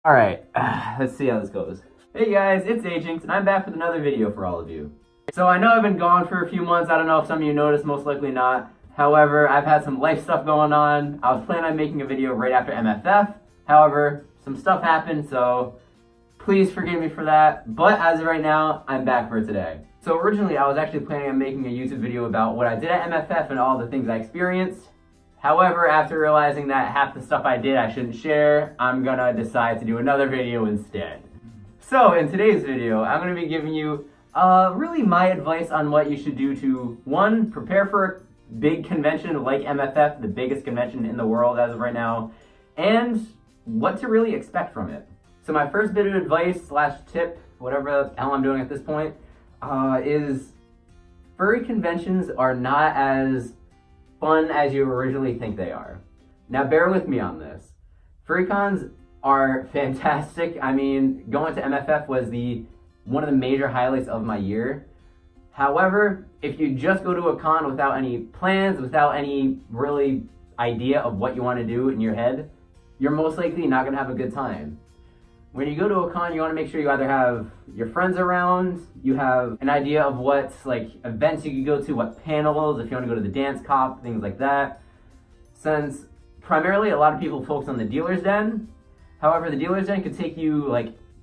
Alright, let's see how this goes. Hey guys, it's Agent, and I'm back with another video for all of you. So I know I've been gone for a few months. I don't know if some of you noticed, most likely not. However, I've had some life stuff going on. I was planning on making a video right after MFF. However, some stuff happened, so please forgive me for that. But as of right now, I'm back for today. So originally, I was actually planning on making a YouTube video about what I did at MFF and all the things I experienced. However, after realizing that half the stuff I did I shouldn't share, I'm gonna decide to do another video instead. So in today's video, I'm gonna be giving you really my advice on what you should do to, one, prepare for a big convention like MFF, the biggest convention in the world as of right now, and what to really expect from it. So my first bit of advice slash tip, whatever the hell I'm doing at this point, is furry conventions are not as fun as you originally think they are. Now bear with me on this. Furry cons are fantastic. I mean, going to MFF was one of the major highlights of my year. However, if you just go to a con without any plans, without any really idea of what you want to do in your head, you're most likely not going to have a good time. When you go to a con, you want to make sure you either have your friends around, you have an idea of what events you could go to, what panels, if you want to go to the dance cop, things like that. Since primarily a lot of people focus on the dealer's den, however, the dealer's den could take you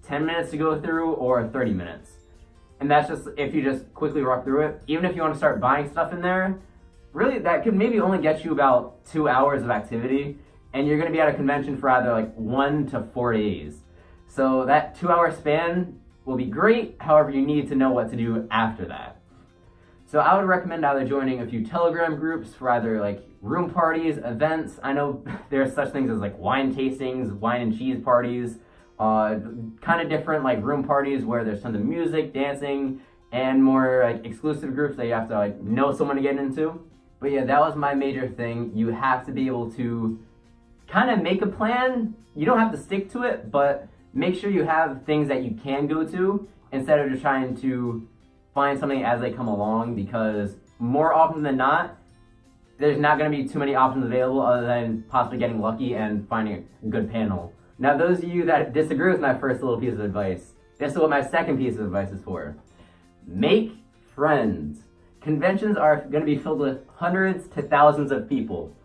10 minutes to go through or 30 minutes. And that's just if you just quickly walk through it. Even if you want to start buying stuff in there, really that could maybe only get you about 2 hours of activity, and you're going to be at a convention for either 1 to 4 days. So that 2-hour span will be great, however you need to know what to do after that. So I would recommend either joining a few Telegram groups for either room parties, events. I know there's such things as wine tastings, wine and cheese parties, kind of different room parties where there's tons of music, dancing, and more exclusive groups that you have to know someone to get into. But yeah, that was my major thing. You have to be able to kind of make a plan. You don't have to stick to it, but make sure you have things that you can go to instead of just trying to find something as they come along, because more often than not, there's not going to be too many options available other than possibly getting lucky and finding a good panel. Now, those of you that disagree with my first little piece of advice, this is what my second piece of advice is for. Make friends. Conventions are going to be filled with hundreds to thousands of people.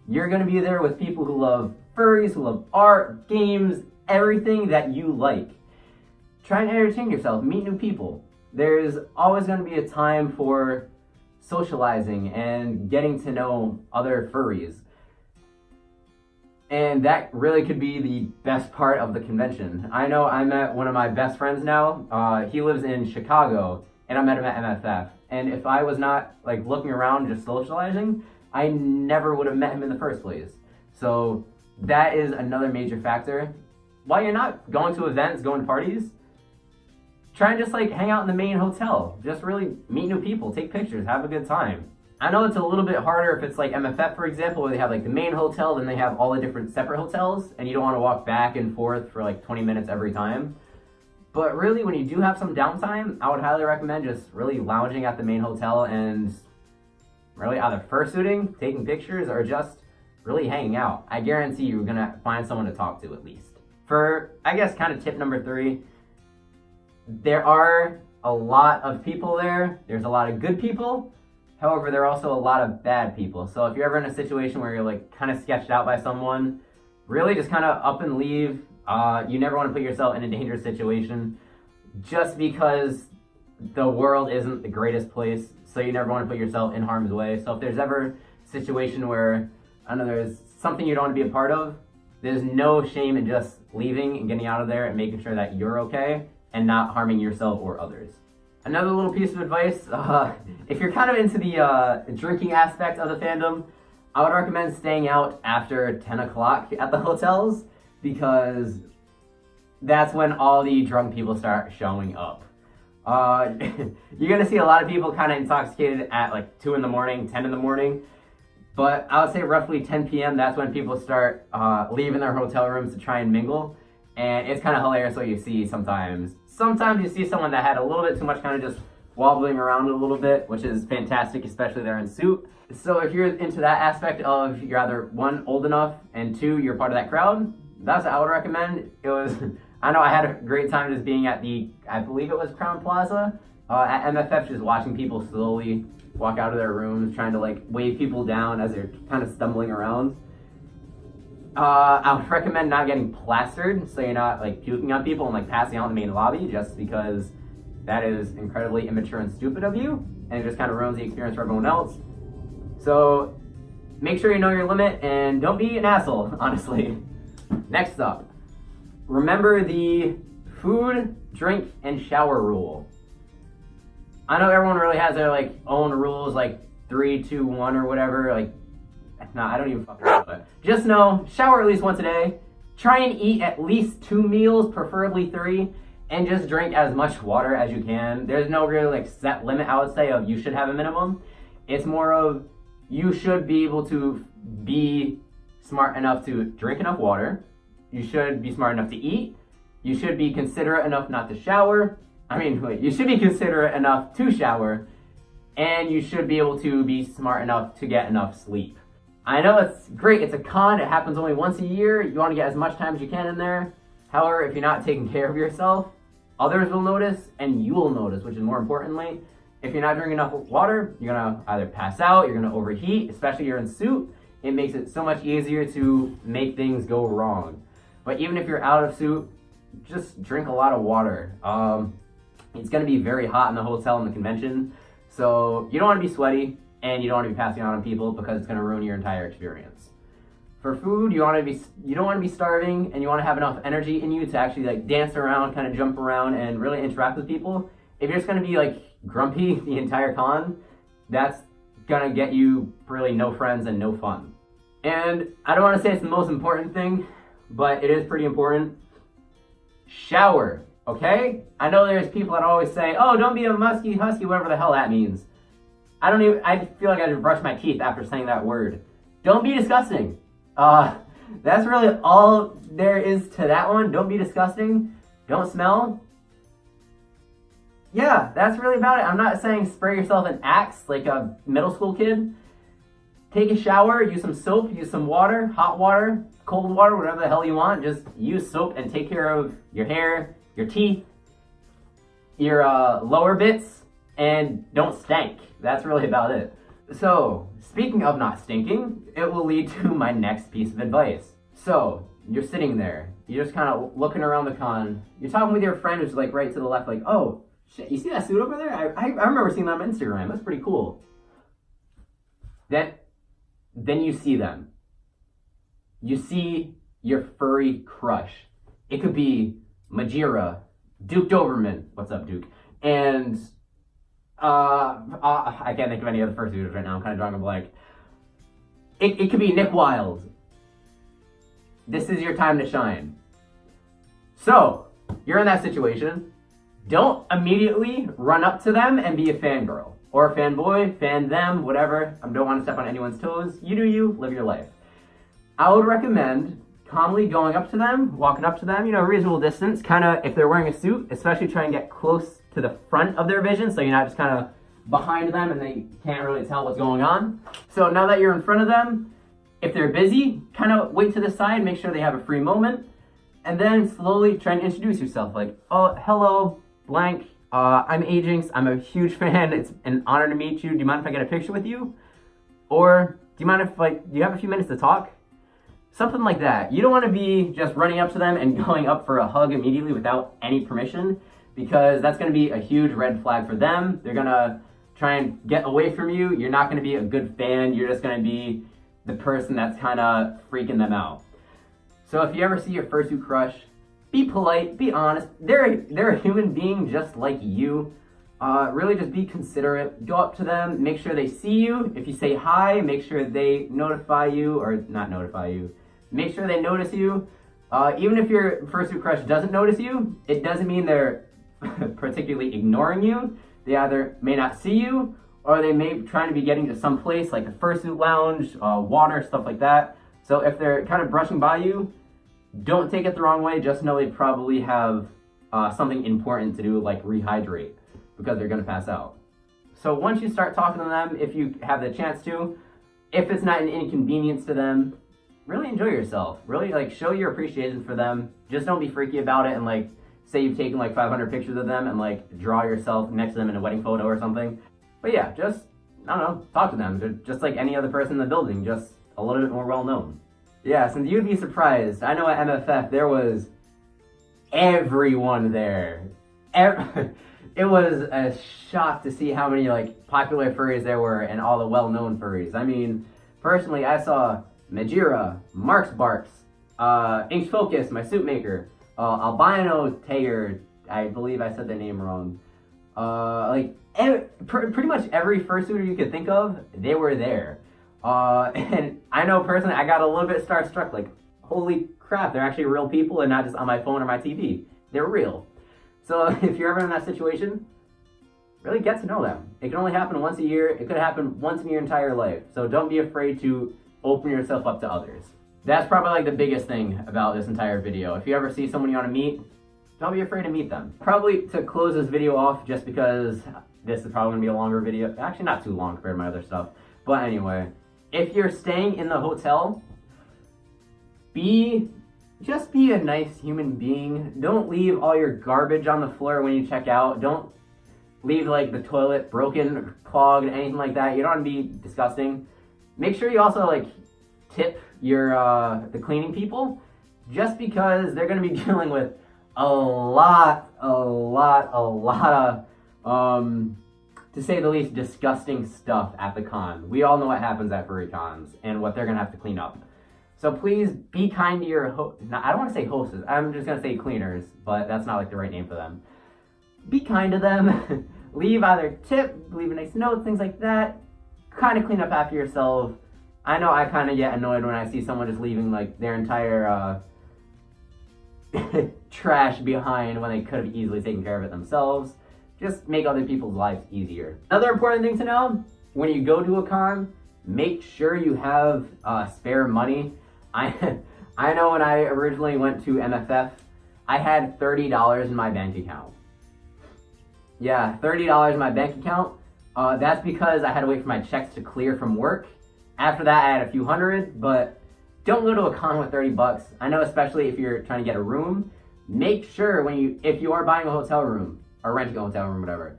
You're going to be there with people who love furries, who love art, games, everything that you like. Try and entertain yourself, meet new people. There's always going to be a time for socializing and getting to know other furries. And that really could be the best part of the convention. I know I met one of my best friends now. He lives in Chicago, and I met him at MFF. And if I was not looking around just socializing, I never would have met him in the first place. So that is another major factor. While you're not going to events, going to parties, try and just hang out in the main hotel. Just really meet new people, take pictures, have a good time. I know it's a little bit harder if it's MFF, for example, where they have the main hotel, then they have all the different separate hotels, and you don't want to walk back and forth for 20 minutes every time. But really, when you do have some downtime, I would highly recommend just really lounging at the main hotel and really either fursuiting, taking pictures, or just really hanging out. I guarantee you're going to find someone to talk to at least. For, I guess, kind of tip number 3, there are a lot of people there. There's a lot of good people. However, there are also a lot of bad people. So if you're ever in a situation where you're kind of sketched out by someone, really just kind of up and leave. You never want to put yourself in a dangerous situation just because the world isn't the greatest place. So you never want to put yourself in harm's way. So if there's ever a situation where, I don't know, there's something you don't want to be a part of, there's no shame in just leaving and getting out of there and making sure that you're okay and not harming yourself or others. Another little piece of advice, if you're kind of into the drinking aspect of the fandom, I would recommend staying out after 10 o'clock at the hotels, because that's when all the drunk people start showing up. You're going to see a lot of people kind of intoxicated at 2 in the morning, 10 in the morning. But I would say roughly 10 p.m., that's when people start leaving their hotel rooms to try and mingle. And it's kind of hilarious what you see sometimes. Sometimes you see someone that had a little bit too much kind of just wobbling around a little bit, which is fantastic, especially they're in suit. So if you're into that aspect of you're either 1, old enough, and 2, you're part of that crowd, that's what I would recommend. It was, I know I had a great time just being at I believe it was Crown Plaza, at MFF, just watching people slowly walk out of their rooms, trying to like wave people down as they're kind of stumbling around. I would recommend not getting plastered, so you're not like puking on people and like passing out in the main lobby, just because that is incredibly immature and stupid of you, and it just kind of ruins the experience for everyone else. So make sure you know your limit and don't be an asshole, honestly. Next up, remember the food, drink, and shower rule. I know everyone really has their like own rules, like 3, 2, 1 or whatever. Like, nah, I don't even fucking know it. Just know, shower at least once a day. Try and eat at least 2 meals, preferably 3, and just drink as much water as you can. There's no real like set limit, I would say, of you should have a minimum. It's more of you should be able to be smart enough to drink enough water. You should be smart enough to eat. You should be considerate enough not to shower. You should be considerate enough to shower. And you should be able to be smart enough to get enough sleep. I know it's great, it's a con, it happens only once a year. You want to get as much time as you can in there. However, if you're not taking care of yourself, others will notice and you will notice, which is more importantly. If you're not drinking enough water, you're gonna either pass out, you're gonna overheat, especially if you're in suit. It makes it so much easier to make things go wrong. But even if you're out of suit, just drink a lot of water. It's gonna be very hot in the hotel and the convention, so you don't wanna be sweaty and you don't wanna be passing out on people because it's gonna ruin your entire experience. For food, you don't wanna be starving, and you wanna have enough energy in you to actually like dance around, kind of jump around and really interact with people. If you're just gonna be like grumpy the entire con, that's gonna get you really no friends and no fun. And I don't wanna say it's the most important thing, but it is pretty important. Shower, okay? I know there's people that always say, oh, don't be a musky husky, whatever the hell that means. I feel like I just brushed my teeth after saying that word. Don't be disgusting. That's really all there is to that one. Don't be disgusting. Don't smell. Yeah, that's really about it. I'm not saying spray yourself an Axe like a middle school kid. Take a shower, use some soap, use some water, hot water, cold water, whatever the hell you want. Just use soap and take care of your hair, your teeth, your lower bits, and don't stink. That's really about it. So, speaking of not stinking, it will lead to my next piece of advice. So, you're sitting there, you're just kind of looking around the con, you're talking with your friend who's like right to the left, like, oh, shit, you see that suit over there? I remember seeing that on Instagram, that's pretty cool. Then you see them. You see your furry crush. It could be Majira, Duke Doberman, what's up, Duke? And I can't think of any other fursuiters right now, I'm kind of drawing a blank. It could be Nick Wilde. This is your time to shine. So, you're in that situation. Don't immediately run up to them and be a fangirl. Or a fanboy, fan them, whatever. I don't want to step on anyone's toes. You do you, live your life. I would recommend calmly going up to them, walking up to them, reasonable distance, kind of, if they're wearing a suit, especially try and get close to the front of their vision, so you're not just kind of behind them and they can't really tell what's going on. So now that you're in front of them, if they're busy, kind of wait to the side, make sure they have a free moment, and then slowly try and introduce yourself, like, oh, hello, blank, I'm Ajinx, I'm a huge fan, it's an honor to meet you, do you mind if I get a picture with you? Or, do you mind if, do you have a few minutes to talk? Something like that. You don't want to be just running up to them and going up for a hug immediately without any permission, because that's going to be a huge red flag for them. They're going to try and get away from you. You're not going to be a good fan. You're just going to be the person that's kind of freaking them out. So if you ever see your fursuit crush, be polite, be honest. They're a human being just like you. Really just be considerate. Go up to them, make sure they see you. If you say hi, make sure they notify you, or not notify you. Make sure they notice you. Even if your fursuit crush doesn't notice you, it doesn't mean they're particularly ignoring you. They either may not see you, or they may be trying to be getting to some place like the fursuit lounge, water, stuff like that. So if they're kind of brushing by you, don't take it the wrong way. Just know they probably have something important to do, like rehydrate, because they're going to pass out. So once you start talking to them, if you have the chance to, if it's not an inconvenience to them, really enjoy yourself. Really, like, show your appreciation for them. Just don't be freaky about it and, like, say you've taken, like, 500 pictures of them and, like, draw yourself next to them in a wedding photo or something. But yeah, just, I don't know, talk to them. They're just like any other person in the building, just a little bit more well-known. Yeah, since you'd be surprised, I know at MFF there was everyone there. It was a shock to see how many, like, popular furries there were and all the well-known furries. I mean, personally, I saw Majira, Marks Barks, Inkedfocus, my suit maker, Albino Tayer, I believe I said the name wrong. Pretty much every fursuiter you could think of, they were there. And I know personally, I got a little bit starstruck, like, holy crap, they're actually real people and not just on my phone or my TV. They're real. So if you're ever in that situation, really get to know them. It can only happen once a year. It could happen once in your entire life. So don't be afraid to open yourself up to others. That's probably like the biggest thing about this entire video. If you ever see someone you want to meet, don't be afraid to meet them. Probably to close this video off, just because this is probably going to be a longer video. Actually, not too long compared to my other stuff. But anyway, if you're staying in the hotel, just be a nice human being. Don't leave all your garbage on the floor when you check out. Don't leave, like, the toilet broken, clogged, anything like that. You don't want to be disgusting. Make sure you also, like, tip your the cleaning people, just because they're going to be dealing with a lot of to say the least, disgusting stuff at the con. We all know what happens at furry cons and what they're going to have to clean up. So please be kind to your I don't want to say hostess, I'm just going to say cleaners, but that's not, like, the right name for them. Be kind to them. Leave either tip, leave a nice note, things like that. Kind of clean up after yourself. I know I kind of get annoyed when I see someone just leaving, like, their entire trash behind when they could have easily taken care of it themselves. Just make other people's lives easier. Another important thing to know, when you go to a con, make sure you have spare money. I know when I originally went to MFF, I had $30 in my bank account. Yeah, $30 in my bank account. That's because I had to wait for my checks to clear from work. After that, I had a few hundred, but don't go to a con with 30 bucks. I know, especially if you're trying to get a room, make sure if you are buying a hotel room or renting a hotel room, whatever,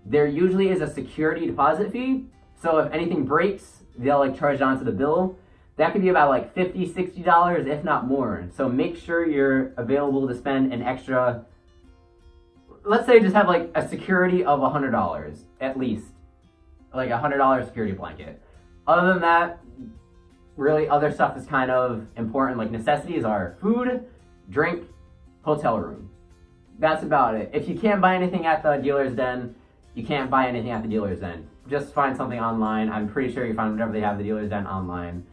there usually is a security deposit fee. So if anything breaks, they'll, like, charge it onto the bill. That could be about, like, $50, $60, if not more. So make sure you're available to spend an extra, let's say just have, like, a security of $100 at least, like a $100 security blanket. Other than that, really other stuff is kind of important. Like, necessities are food, drink, hotel room. That's about it. If you can't buy anything at the dealer's den, you can't buy anything at the dealer's den. Just find something online. I'm pretty sure you find whatever they have at the dealer's den online.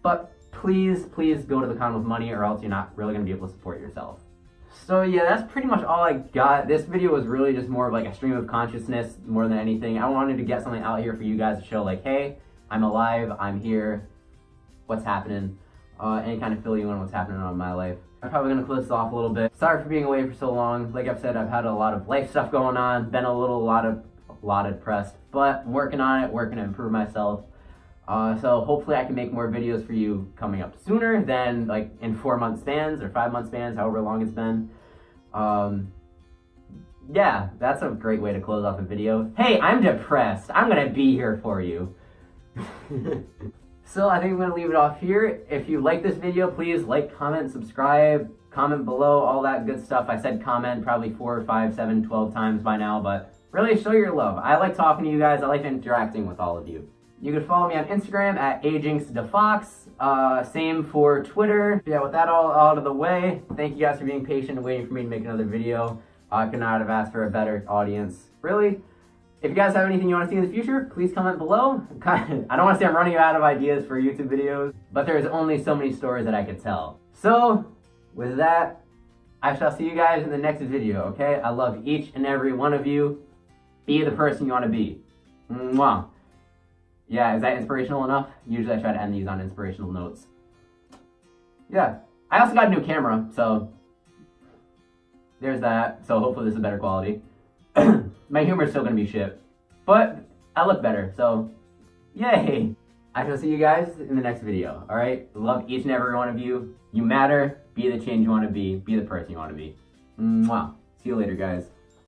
But please go to the con with money, or else you're not really going to be able to support yourself. So yeah, that's pretty much all I got. This video was really just more of, like, a stream of consciousness more than anything. I wanted to get something out here for you guys to show, like, hey, I'm alive, I'm here, what's happening, and kind of fill you in what's happening in my life. I'm probably going to close this off a little bit. Sorry for being away for so long. Like I've said, I've had a lot of life stuff going on, been a lot depressed, but I'm working on it, working to improve myself. So hopefully I can make more videos for you coming up sooner than, like, in 4-month spans or 5-month spans, however long it's been. Yeah, that's a great way to close off a video. Hey, I'm depressed. I'm gonna be here for you. So I think I'm gonna leave it off here. If you like this video, please like, comment, subscribe, comment below, all that good stuff. I said comment probably 4, 5, 7, 12 times by now, but really show your love. I like talking to you guys. I like interacting with all of you. You can follow me on Instagram at Inkedfocus. Same for Twitter. Yeah, with that all out of the way, thank you guys for being patient and waiting for me to make another video. I could not have asked for a better audience. Really, if you guys have anything you want to see in the future, please comment below. I don't want to say I'm running out of ideas for YouTube videos, but there's only so many stories that I could tell. So, with that, I shall see you guys in the next video, okay? I love each and every one of you. Be the person you want to be. Mwah. Yeah, is that inspirational enough? Usually I try to end these on inspirational notes. Yeah. I also got a new camera, so there's that. So hopefully this is better quality. My humor is still going to be shit, but I look better, so yay. I shall see you guys in the next video. Alright? Love each and every one of you. You matter. Be the change you want to be. Be the person you want to be. Mwah. See you later, guys.